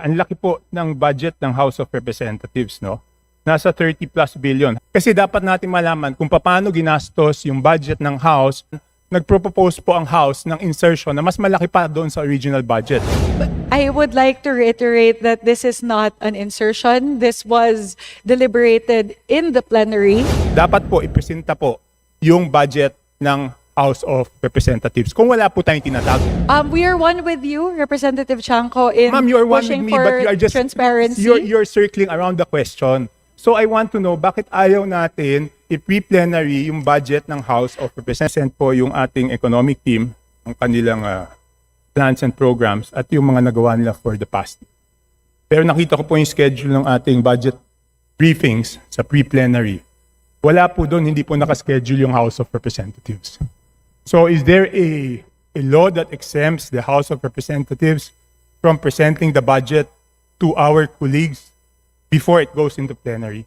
Ang laki po ng budget ng House of Representatives, no? Nasa 30 plus billion. Kasi dapat natin malaman kung paano ginastos yung budget ng House. Nagpropose po ang House ng insertion na mas malaki pa doon sa original budget. I would like to reiterate that this is not an insertion. This was deliberated in the plenary. Dapat po ipresenta po yung budget ng House of Representatives. Kung wala po tayong tinatago. We are one with you, Representative Chanco, in Ma'am, you are one with pushing me, for but you are just transparency. you're circling around the question. So I want to know bakit ayaw natin i-pre-plenary yung budget ng House of Representatives po yung ating economic team, ang kanilang plans and programs at yung mga nagawa nila for the past. Pero nakita ko po yung schedule ng ating budget briefings sa pre-plenary. Wala po doon, hindi po nakaschedule yung House of Representatives. So is there a law that exempts the House of Representatives from presenting the budget to our colleagues before it goes into plenary?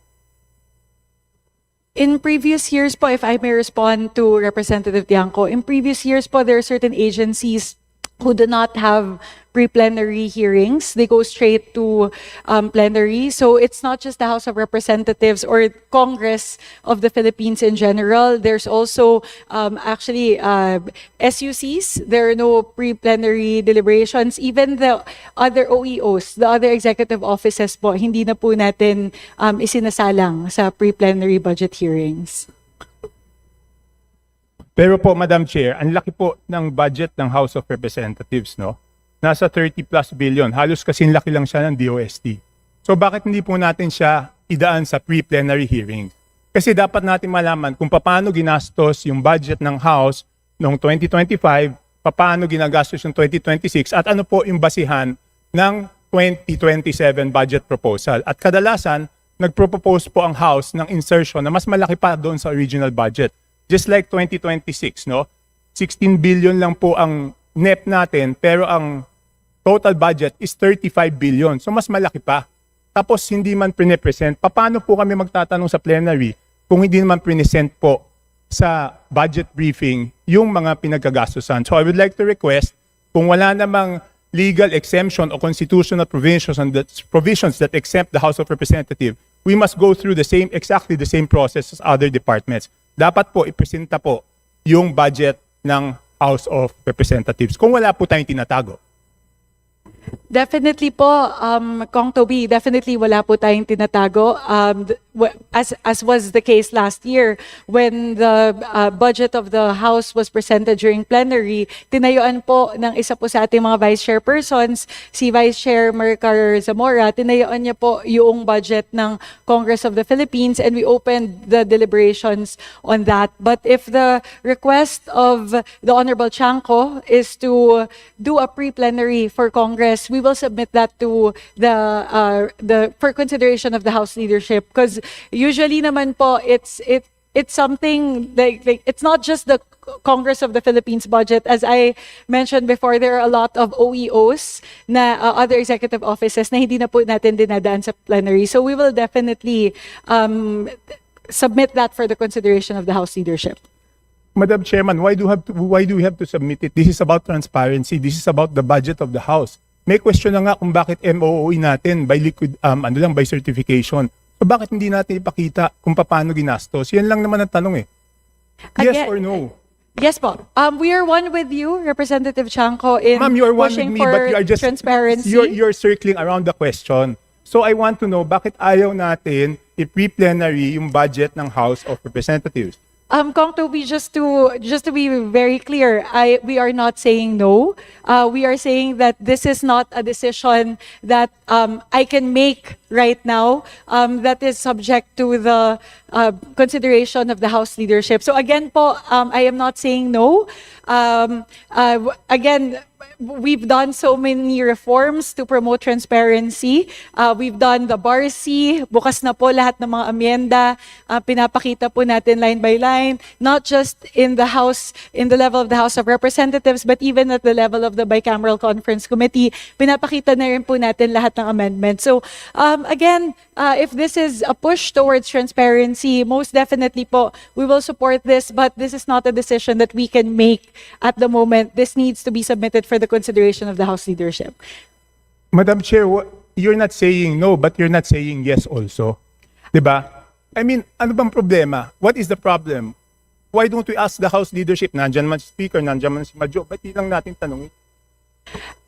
In previous years po, if I may respond to Representative Tiangco, in previous years po, there are certain agencies who do not have pre-plenary hearings. They go straight to plenary. So it's not just the House of Representatives or Congress of the Philippines in general. There's also actually SUCs. There are no pre-plenary deliberations. Even the other OEOs, the other executive offices po, hindi na po natin isinasalang sa pre-plenary budget hearings. Pero po, Madam Chair, ang laki po ng budget ng House of Representatives, no? Nasa 30 plus billion. Halos kasing laki lang siya ng DOST. So bakit hindi po natin siya idaan sa pre-plenary hearings? Kasi dapat natin malaman kung paano ginastos yung budget ng House noong 2025, paano ginagastos yung 2026, at ano po yung basihan ng 2027 budget proposal. At kadalasan, nagpropose po ang House ng insertion na mas malaki pa doon sa original budget. Just like 2026, no? 16 billion lang po ang NEP natin, pero ang total budget is 35 billion. So mas malaki pa. Tapos hindi man pre-present. Paano po kami magtatanong sa plenary kung hindi naman pre-present po sa budget briefing yung mga pinagkagastusan? So I would like to request, kung wala namang legal exemption o constitutional provisions that exempt the House of Representatives, we must go through exactly the same process as other departments. Dapat po ipresenta po yung budget ng House of Representatives kung wala po tayong tinatago. Definitely po, Kong Toby, definitely wala po tayong tinatago. As was the case last year, when the budget of the House was presented during plenary, tinayuan po ng isa po sa ating mga vice chairpersons, si Vice Chair Maricar Zamora, tinayuan niya po yung budget ng Congress of the Philippines, and we opened the deliberations on that. But if the request of the Honorable Chanco is to do a pre-plenary for Congress, we will submit that to the for consideration of the House leadership, because usually naman po it's something like it's not just the Congress of the Philippines budget. As I mentioned before, there are a lot of OEOs na other executive offices na hindi na po natin dinadaan sa plenary. So we will definitely submit that for the consideration of the House leadership. Madam Chairman, why do we have to submit it? This is about transparency. This is about the budget of the House. May question na nga kung bakit MOOE natin by by certification. So bakit hindi natin ipakita kung paano ginastos? Yan lang naman ang tanong eh. Yes Again, or no? Yes po. We are one with you, Representative Chanco, in Ma'am, you are one with pushing me, for but you are just transparency. You're circling around the question. So I want to know bakit ayaw natin i-pre-plenary yung budget ng House of Representatives. Kong Toby, just to be very clear, we are not saying no. We are saying that this is not a decision that I can make right now. That is subject to the consideration of the House leadership. So again po, I am not saying no. Again, we've done so many reforms to promote transparency. We've done the BARC, bukas na po lahat ng mga amyenda, pinapakita po natin line by line, not just in the House, in the level of the House of Representatives, but even at the level of the Bicameral Conference Committee, pinapakita na rin po natin lahat ng amendments. So again, if this is a push towards transparency, most definitely po, we will support this, but this is not a decision that we can make at the moment. This needs to be submitted for the consideration of the House leadership. Madam Chair, you're not saying no, but you're not saying yes also. 'Di ba? I mean, ano bang problema? What is the problem? Why don't we ask the House leadership? Nandyan man si Speaker, nandyan man si Madjo. Ba't di lang natin tanongin?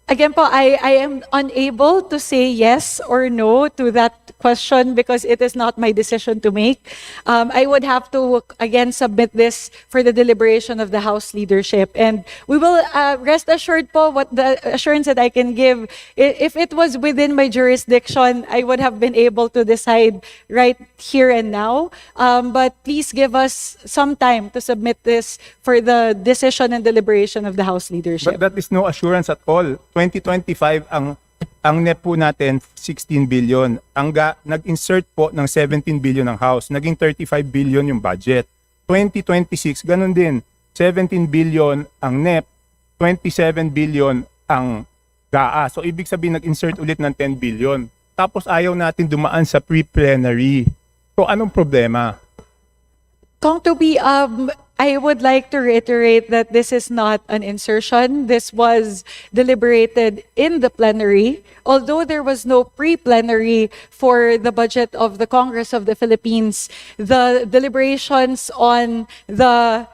Again po, I am unable to say yes or no to that question because it is not my decision to make. I would have to, again, submit this for the deliberation of the House leadership. And we will rest assured po what the assurance that I can give. If it was within my jurisdiction, I would have been able to decide right here and now. But please give us some time to submit this for the decision and deliberation of the House leadership. But that is no assurance at all. 2025 ang NEP po natin 16 billion. Nag-insert po ng 17 billion ng House. Naging 35 billion yung budget. 2026 ganun din. 17 billion ang NEP, 27 billion ang GAA. So ibig sabihin nag-insert ulit ng 10 billion. Tapos ayaw natin dumaan sa pre-plenary. So anong problema? Kong Toby, I would like to reiterate that this is not an insertion. This was deliberated in the plenary. Although there was no pre-plenary for the budget of the Congress of the Philippines, the deliberations on the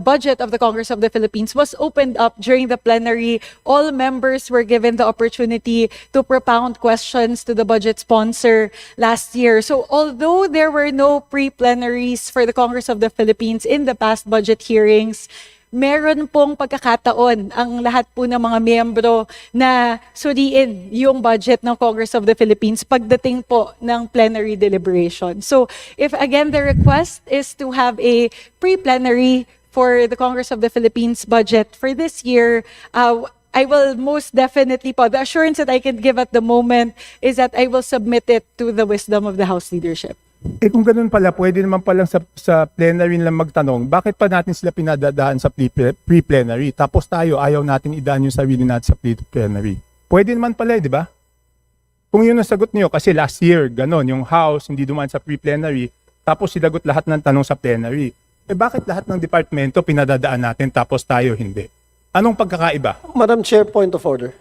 budget of the Congress of the Philippines was opened up during the plenary. All members were given the opportunity to propound questions to the budget sponsor last year. So although there were no pre-plenaries for the Congress of the Philippines in the past budget hearings, meron pong pagkakataon ang lahat po ng mga miyembro na suriin yung budget ng Congress of the Philippines pagdating po ng plenary deliberation. So if again the request is to have a pre-plenary for the Congress of the Philippines budget for this year, I will most definitely po, the assurance that I can give at the moment is that I will submit it to the wisdom of the House leadership. Eh kung ganun pala, pwede naman palang sa plenary lang magtanong, bakit pa natin sila pinadadaan sa pre-plenary? Tapos tayo, ayaw natin idaan yung sarili natin sa pre-plenary. Pwede naman pala, di ba? Kung yun ang sagot niyo, kasi last year, ganun, yung House hindi dumaan sa pre-plenary, tapos silagot lahat ng tanong sa plenary. Eh bakit lahat ng departamento pinadadaan natin tapos tayo hindi? Anong pagkakaiba? Madam Chair, point of order.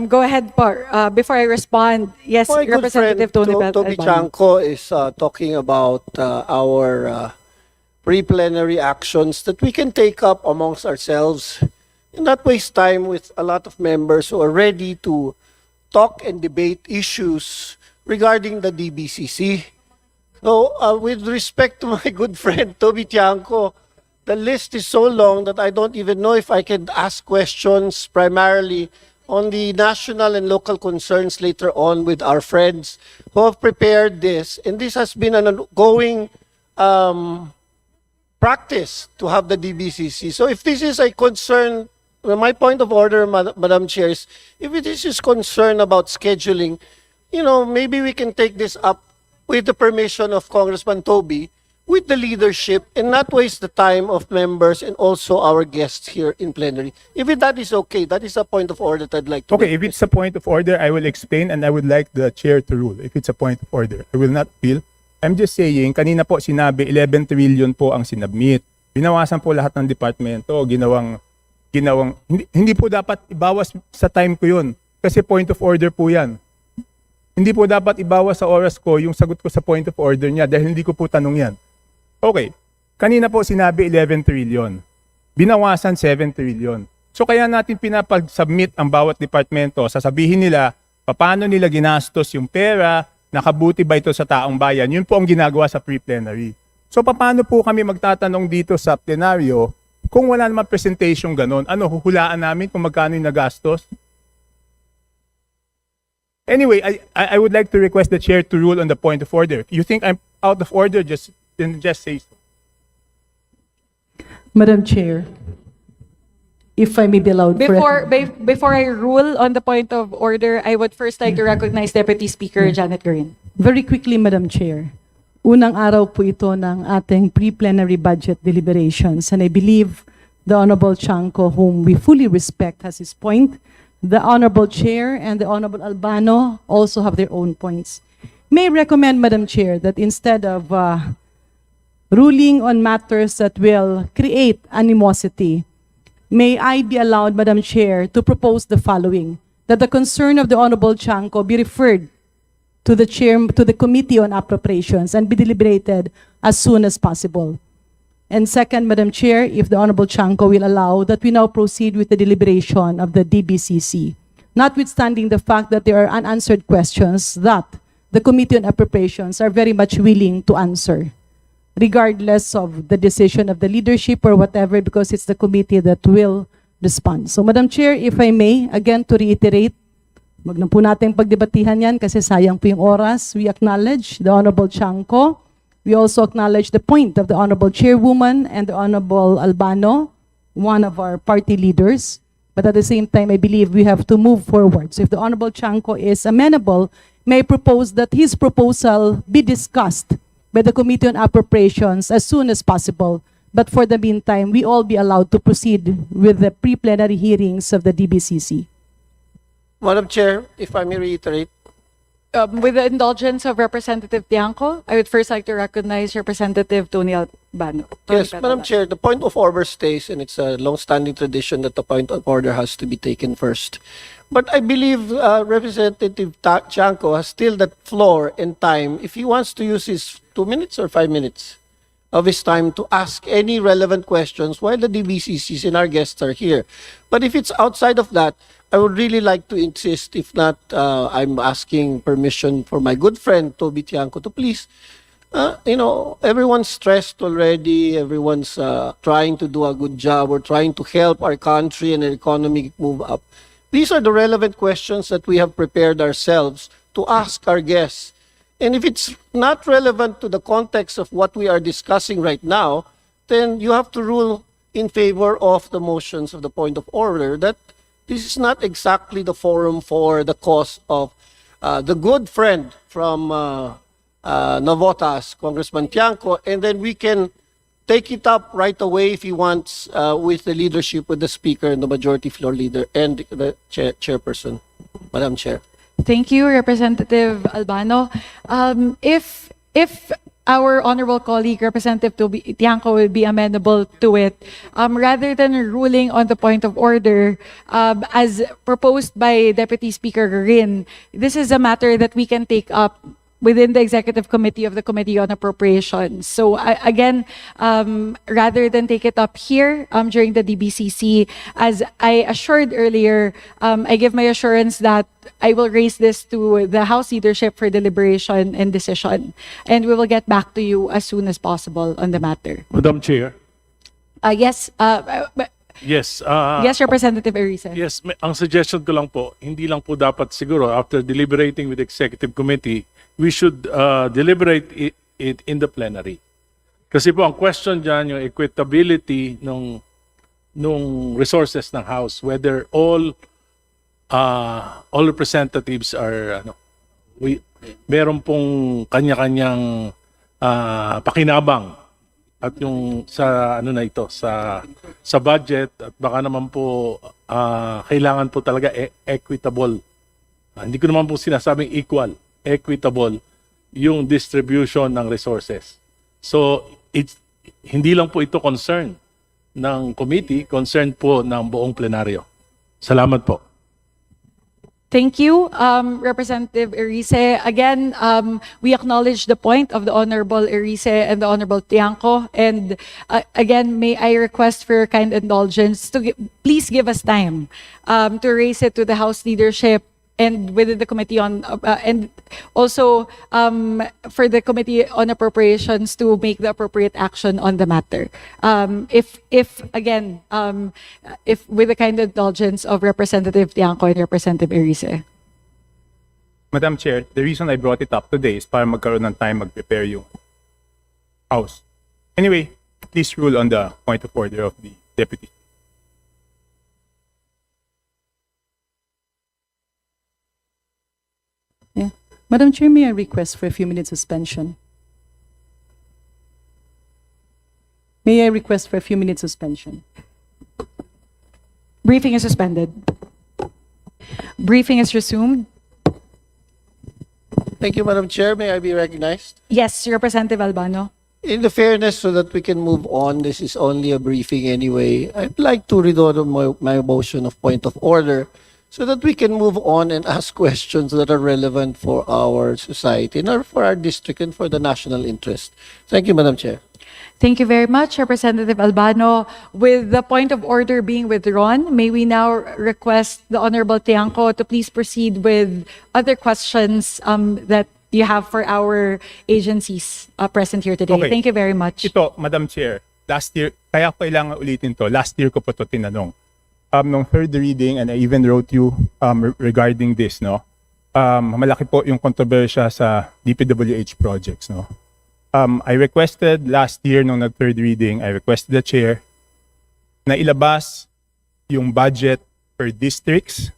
Go ahead, Par. Before I respond, yes, My good friend Representative Tony Toby Albano. Chanco is talking about our pre-plenary actions that we can take up amongst ourselves and not waste time with a lot of members who are ready to talk and debate issues regarding the DBCC. So, with respect to my good friend Toby Chanco, the list is so long that I don't even know if I can ask questions primarily on the national and local concerns later on with our friends who have prepared this. And this has been an ongoing practice to have the DBCC. So if this is a concern, my point of order, Madam Chair, is if this is concern about scheduling, maybe we can take this up with the permission of Congressman Toby, with the leadership, and not waste the time of members and also our guests here in plenary. If that is okay, that is a point of order that I'd like to Okay, make. if it's a point of order, I will explain and I would like the chair to rule. If it's a point of order, I will not appeal. I'm just saying, kanina po sinabi 11 trillion po ang sinabmit. Binawasan po lahat ng departamento, hindi po dapat ibawas sa time ko yun. Kasi point of order po yan. Hindi po dapat ibawas sa oras ko yung sagot ko sa point of order niya dahil hindi ko po tanong yan. Okay, kanina po sinabi 11 trillion. Binawasan 7 trillion. So kaya natin pinapag-submit ang bawat departamento. Sasabihin nila, paano nila ginastos yung pera, nakabuti ba ito sa taong bayan. Yun po ang ginagawa sa pre-plenary. So paano po kami magtatanong dito sa plenaryo kung wala naman presentation ganon? Ano, huhulaan namin kung magkano yung nagastos? Anyway, I would like to request the chair to rule on the point of order. If you think I'm out of order, just say so. Madam Chair, if I may be allowed Before I rule on the point of order, I would first like to recognize Deputy Speaker Janet Green. very quickly, Madam Chair. Unang araw po ito ng ating pre-plenary budget deliberations, and I believe the Honorable Chanco, whom we fully respect, has his point. The Honorable Chair and the Honorable Albano also have their own points. May I recommend, Madam Chair, that instead of ruling on matters that will create animosity, may I be allowed, Madam Chair, to propose the following. that the concern of the Honorable Chanco be referred to the Committee on Appropriations and be deliberated as soon as possible. And second, Madam Chair, if the Honorable Chanco will allow, that we now proceed with the deliberation of the DBCC, notwithstanding the fact that there are unanswered questions that the Committee on Appropriations are very much willing to answer, regardless of the decision of the leadership or whatever, because it's the committee that will respond. So, Madam Chair, if I may, again to reiterate, wag na po natin pagdebatihan yan kasi sayang po yung oras. We acknowledge the Honorable Chanco. We also acknowledge the point of the Honorable Chairwoman and the Honorable Albano, one of our party leaders. But at the same time, I believe we have to move forward. So if the Honorable Chanco is amenable, may I propose that his proposal be discussed by the Committee on Appropriations as soon as possible. But for the meantime, we all be allowed to proceed with the pre-plenary hearings of the DBCC. Madam Chair, if I may reiterate, With the indulgence of Representative Tiangco, I would first like to recognize Representative Tony Albano. yes, Madam Chair, the point of order stays, and it's a long-standing tradition that the point of order has to be taken first. But I believe Representative Chanco has still that floor and time if he wants to use his 2 minutes or 5 minutes of his time to ask any relevant questions while the DBCCs and our guests are here. But if it's outside of that, I would really like to insist, if not, I'm asking permission for my good friend Toby Tiangco to please, everyone's stressed already, everyone's trying to do a good job, or trying to help our country and our economy move up. These are the relevant questions that we have prepared ourselves to ask our guests. And if it's not relevant to the context of what we are discussing right now, then you have to rule in favor of the motions of the point of order that this is not exactly the forum for the cause of the good friend from Navotas, Congressman Tiangco, and then we can take it up right away if he wants with the leadership, with the speaker and the majority floor leader and the chairperson, Madam Chair. Thank you, Representative Albano. If our honorable colleague, Representative Tiangco, will be amenable to it, rather than ruling on the point of order, as proposed by Deputy Speaker Garin, this is a matter that we can take up within the Executive Committee of the Committee on Appropriations. So again, rather than take it up here during the DBCC, as I assured earlier, I give my assurance that I will raise this to the House leadership for deliberation and decision. And we will get back to you as soon as possible on the matter. Madam Chair. Yes, Yes. yes, Representative Erice. Yes, ang suggestion ko lang po, hindi lang po dapat siguro after deliberating with the Executive Committee, we should deliberate it in the plenary. Kasi po ang question dyan, yung equitability nung resources ng House, whether all representatives are meron pong kanya-kanyang pakinabang at yung sa sa budget, at baka naman po kailangan po talaga equitable. Hindi ko naman po sinasabing equal, equitable yung distribution ng resources. So hindi lang po ito concern ng committee, concern po ng buong plenaryo. Salamat po. Thank you, Representative Erice. Again, we acknowledge the point of the Honorable Erice and the Honorable Tiangco. And again, may I request for your kind indulgence to please give us time to raise it to the House leadership and within the Committee on, and also for the Committee on Appropriations to make the appropriate action on the matter. If with the kind indulgence of Representative Tiangco and Representative Erice. Madam Chair, the reason I brought it up today is para magkaroon ng time mag-prepare yung House. Anyway, please rule on the point of order of the Deputy. Yeah. Madam Chair, may I request for a few minutes suspension? May I request for a few minutes suspension? Briefing is suspended. Briefing is resumed. Thank you, Madam Chair. May I be recognized? Yes, Representative Albano. In the fairness, so that we can move on, this is only a briefing anyway. I'd like to read on my motion of point of order so that we can move on and ask questions that are relevant for our society and for our district and for the national interest. Thank you, Madam Chair. Thank you very much, Representative Albano. With the point of order being withdrawn, may we now request the Honorable Tiangco to please proceed with other questions that you have for our agencies present here today. Okay. Thank you very much. Ito, Madam Chair, last year, kaya ko kailangan ulitin to. Last year ko po to tinanong. Nung third reading, and I even wrote you regarding this, no? Malaki po yung kontrobersya sa DPWH projects, no? I requested last year nung nag-third reading, I requested the chair na ilabas yung budget per districts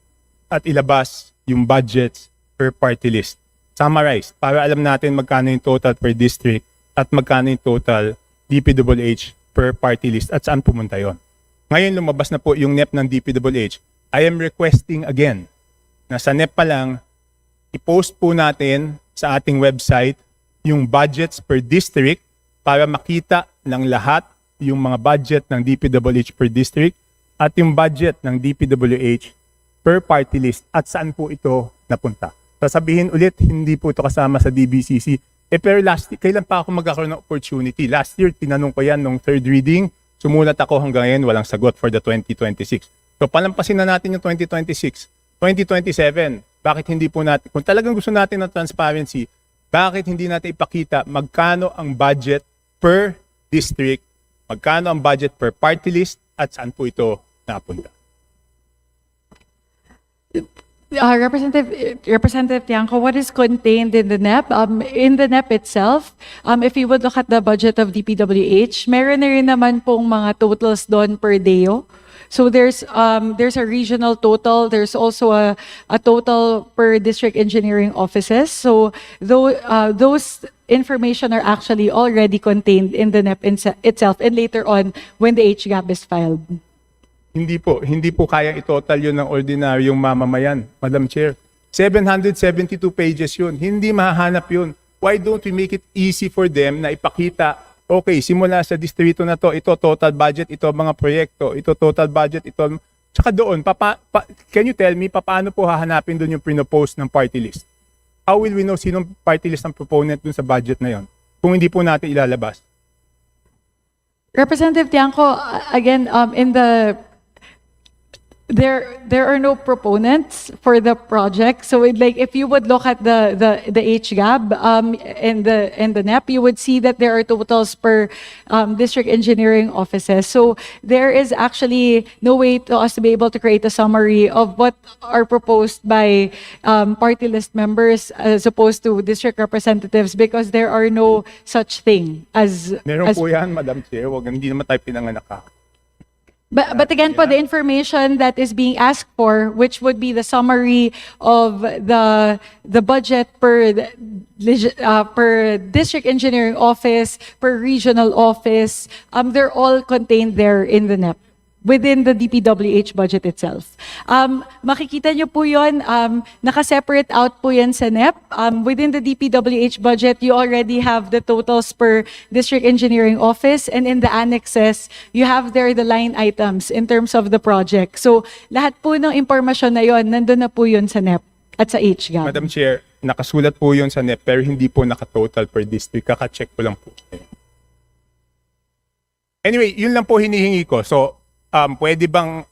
at ilabas yung budgets per party list. Summarized, para alam natin magkano yung total per district at magkano yung total DPWH per party list at saan pumunta yon. Ngayon lumabas na po yung NEP ng DPWH. I am requesting again na sa NEP pa lang, i-post po natin sa ating website yung budgets per district para makita ng lahat yung mga budget ng DPWH per district at yung budget ng DPWH per party list at saan po ito napunta. Sasabihin ulit, hindi po ito kasama sa DBCC. Pero last year, kailan pa ako magkakaroon ng opportunity? Last year, tinanong ko yan nung third reading. Sumulat ako hanggang ngayon, walang sagot for the 2026. So palampasin na natin yung 2026. 2027, bakit hindi po natin, kung talagang gusto natin ng transparency, bakit hindi natin ipakita magkano ang budget per district, magkano ang budget per party list, at saan po ito napunta? Representative Tiangco, what is contained in the NEP? In the NEP itself, if you would look at the budget of DPWH, meron na rin naman pong mga totals doon per DEO. So there's a regional total. There's also a total per district engineering offices. So those information are actually already contained in the NEP itself and later on when the HGAP is filed. Hindi po kayang i-total yun ng ordinaryong mamamayan, Madam Chair. 772 pages yun. Hindi mahahanap yun. Why don't we make it easy for them na ipakita, okay, simula sa distrito na to, ito total budget, ito mga proyekto, ito total budget, ito. Tsaka doon, can you tell me, paano po hahanapin doon yung pinopose ng party list? How will we know sinong party list ang proponent doon sa budget na yon kung hindi po natin ilalabas? Representative Tiangco, again, there are no proponents for the project. So if you would look at the HGAB and the NEP, you would see that there are totals per district engineering offices. So there is actually no way to us to be able to create a summary of what are proposed by party list members as opposed to district representatives because there are no such thing as Meron po yan, Madam Chair. Hindi naman tayo pinanganak ka. But again, po, the information that is being asked for, which would be the summary of the budget per district engineering office, per regional office, they're all contained there in the NEP. Within the DPWH budget itself. Makikita nyo po yun, naka-separate out po yan sa NEP. Within the DPWH budget, you already have the totals per district engineering office, and in the annexes, you have there the line items in terms of the project. So, lahat po ng impormasyon na yon, nandun na po yun sa NEP at sa HGAB. Madam Chair, nakasulat po yun sa NEP pero hindi po naka-total per district. Kaka-check ko lang po. Anyway, yun lang po hinihingi ko. So, pwede bang,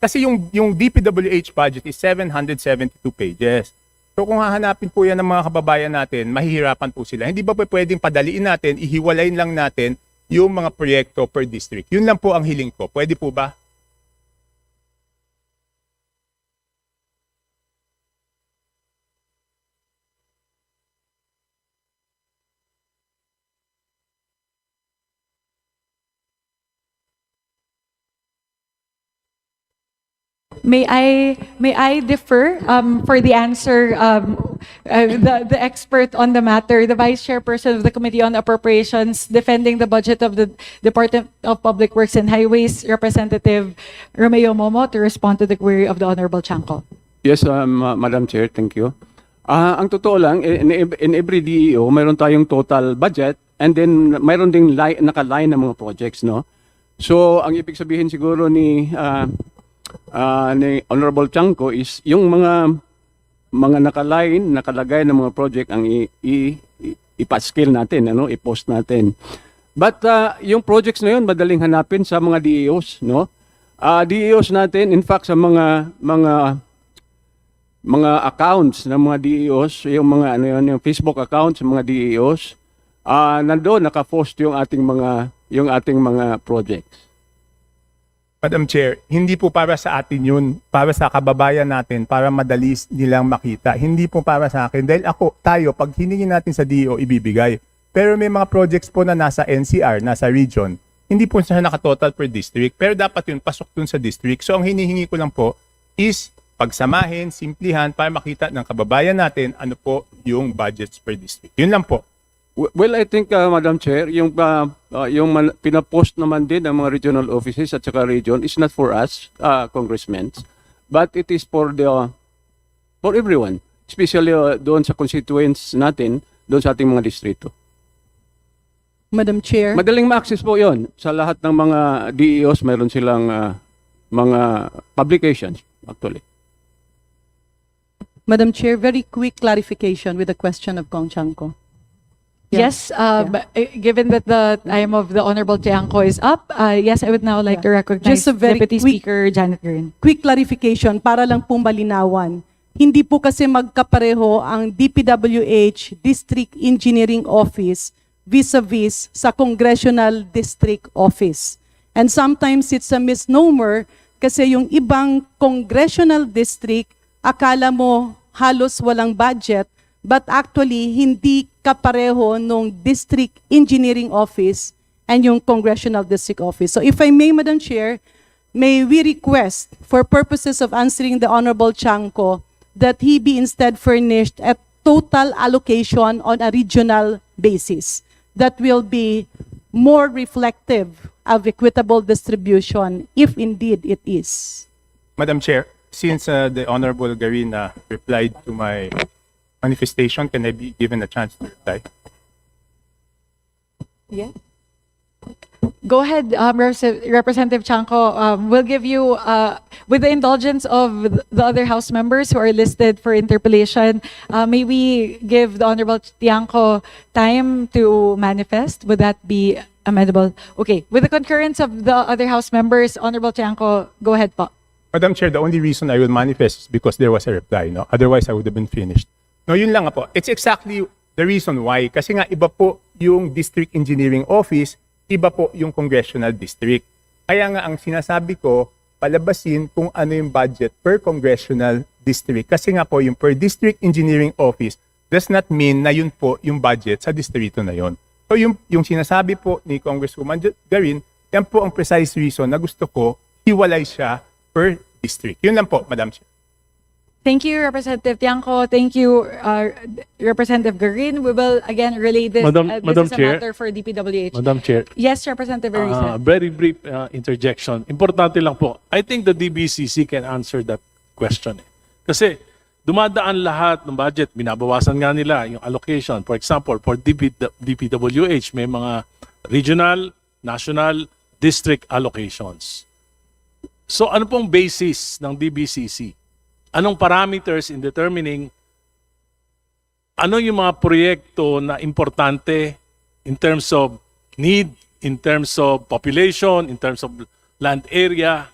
kasi yung DPWH budget is 772 pages. So kung hahanapin po yan ng mga kababayan natin, mahihirapan po sila. Hindi ba pwedeng padaliin natin, ihiwalayin lang natin yung mga proyekto per district? Yun lang po ang hiling ko. Pwede po ba? May I defer for the answer, the expert on the matter, the Vice Chairperson of the Committee on Appropriations, defending the budget of the Department of Public Works and Highways, Representative Romeo Momo, to respond to the query of the Honorable Tiangco. Yes, Madam Chair, thank you. Ang totoo lang, in every DEO, mayroon tayong total budget and then mayroon ding naka-line ng mga projects, no? So, ang ibig sabihin siguro ni ni Honorable Chanco is yung mga nakalagay ng mga project ang ipa-scale natin, i-post natin. But yung projects na yun madaling hanapin sa mga DEOs, no? DEOs natin, in fact, sa mga accounts ng mga DEOs, yung mga yung Facebook accounts ng mga DEOs, nandoon naka-post yung ating mga projects. Madam Chair, hindi po para sa atin yun, para sa kababayan natin, para madali nilang makita. Hindi po para sa akin. Dahil tayo, pag hiningin natin sa DO, ibibigay. Pero may mga projects po na nasa NCR, nasa region, hindi po siya nakatotal per district. Pero dapat yun, pasok dun sa district. So ang hinihingi ko lang po is pagsamahin, simplihan, para makita ng kababayan natin ano po yung budgets per district. Yun lang po. Well, I think, Madam Chair, yung pinapost naman din ng mga regional offices at saka region is not for us, congressmen, but it is for everyone, especially doon sa constituents natin, doon sa ating mga distrito. Madam Chair. Madaling ma-access po yon sa lahat ng mga DEOs, mayroon silang mga publications, actually. Madam Chair, very quick clarification with the question of Kong Chanco. Yes, given that the time of the Honorable Tiangco is up, yes, I would now like to recognize Just a very Deputy quick- Speaker Janet Guerin. Quick clarification para lang pong malinawan. Hindi po kasi magkapareho ang DPWH District Engineering Office vis-a-vis sa Congressional District Office. And sometimes it's a misnomer kasi yung ibang congressional district, akala mo halos walang budget, but actually hindi kapareho nung District Engineering Office and yung Congressional District Office. So if I may, Madam Chair, may we request for purposes of answering the Honorable Chanco that he be instead furnished a total allocation on a regional basis that will be more reflective of equitable distribution if indeed it is. Madam Chair, since the Honorable Garina replied to my manifestation, can I be given a chance to reply? Yes. Go ahead, Representative Chanco. We'll give you, with the indulgence of the other House members who are listed for interpellation, may we give the Honorable Tiangco time to manifest? Would that be amendable? Okay. With the concurrence of the other House members, Honorable Tiangco, go ahead po. Madam Chair, the only reason I will manifest is because there was a reply, no? Otherwise, I would have been finished. No, yun lang nga po. It's exactly the reason why. Kasi nga, iba po yung District Engineering Office, iba po yung Congressional District. Kaya nga, ang sinasabi ko, palabasin kung ano yung budget per Congressional District. Kasi nga po, yung per District Engineering Office does not mean na yun po yung budget sa distrito na yun. So yung sinasabi po ni Congresswoman Garin, yan po ang precise reason na gusto ko hiwalay siya per district. Yun lang po, Madam Chair. Thank you, Representative Tiangco. Thank you, Representative Garin. We will again relay this. Madam This is a Chair. matter for DPWH. Madam Chair, Yes, Representative Arisa. very brief interjection. Importante lang po. I think the DBCC can answer that question. Kasi dumadaan lahat ng budget, binabawasan nga nila yung allocation. For example, for DPWH, may mga regional, national, district allocations. So ano pong basis ng DBCC? Anong parameters in determining ano yung mga proyekto na importante in terms of need, in terms of population, in terms of land area?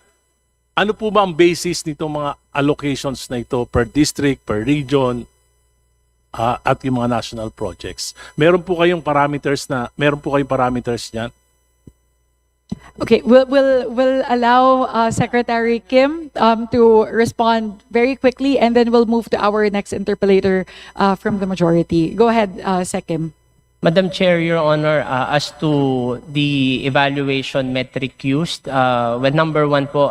Ano po ba ang basis nitong mga allocations na ito per district, per region, at yung mga national projects? Meron po kayong parameters niyan? Okay, we'll allow Secretary Kim to respond very quickly, and then we'll move to our next interpellator from the majority. Go ahead, Sec Kim. Madam Chair, Your Honor, as to the evaluation metric used, well, number one po,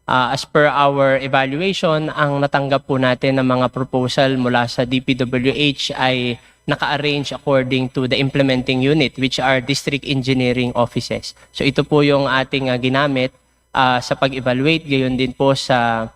as per our evaluation, ang natanggap po natin ng mga proposal mula sa DPWH ay naka-arrange according to the implementing unit, which are district engineering offices. So ito po yung ating ginamit sa pag-evaluate, gayon din po sa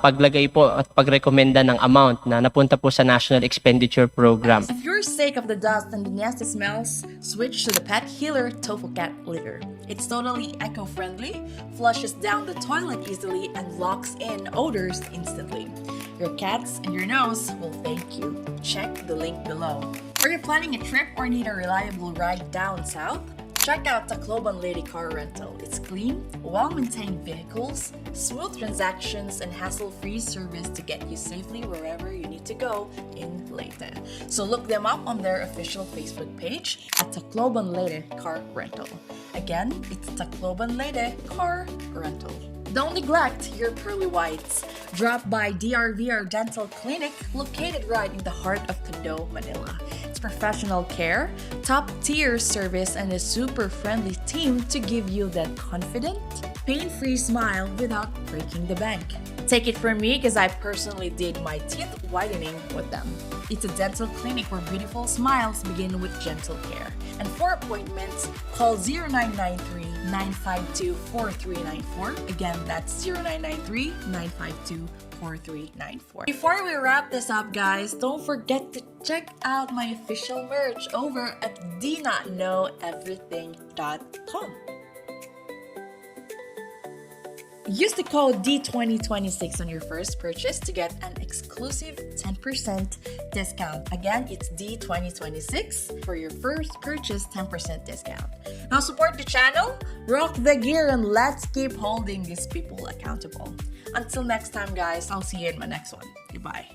paglagay po at pagrekomenda ng amount na napunta po sa National Expenditure Program. If you're sick of the dust and the nasty smells, switch to the Pet Healer Tofu Cat Litter. It's totally eco-friendly, flushes down the toilet easily, and locks in odors instantly. Your cats and your nose will thank you. Check the link below. Are you planning a trip or need a reliable ride down south? Check out Tacloban Lady Car Rental. It's clean, well-maintained vehicles, smooth transactions, and hassle-free service to get you safely wherever you need to go in Leyte. So look them up on their official Facebook page at Tacloban Lady Car Rental. Again, it's Tacloban Lady Car Rental. Don't neglect your pearly whites. Drop by DRVR Dental Clinic, located right in the heart of Tondo, Manila. It's professional care, top-tier service, and a super friendly team to give you that confident, pain-free smile without breaking the bank. Take it from me because I personally did my teeth whitening with them. It's a dental clinic where beautiful smiles begin with gentle care. And for appointments, call 0993-952-4394. Again, that's 0993-952-4394. Before we wrap this up, guys, don't forget to check out my official merch over at DNotKnowEverything.com. Use the code D2026 on your first purchase to get an exclusive 10% discount. Again, it's D2026 for your first purchase, 10% discount. Now support the channel, rock the gear, and let's keep holding these people accountable. Until next time, guys, I'll see you in my next one. Goodbye.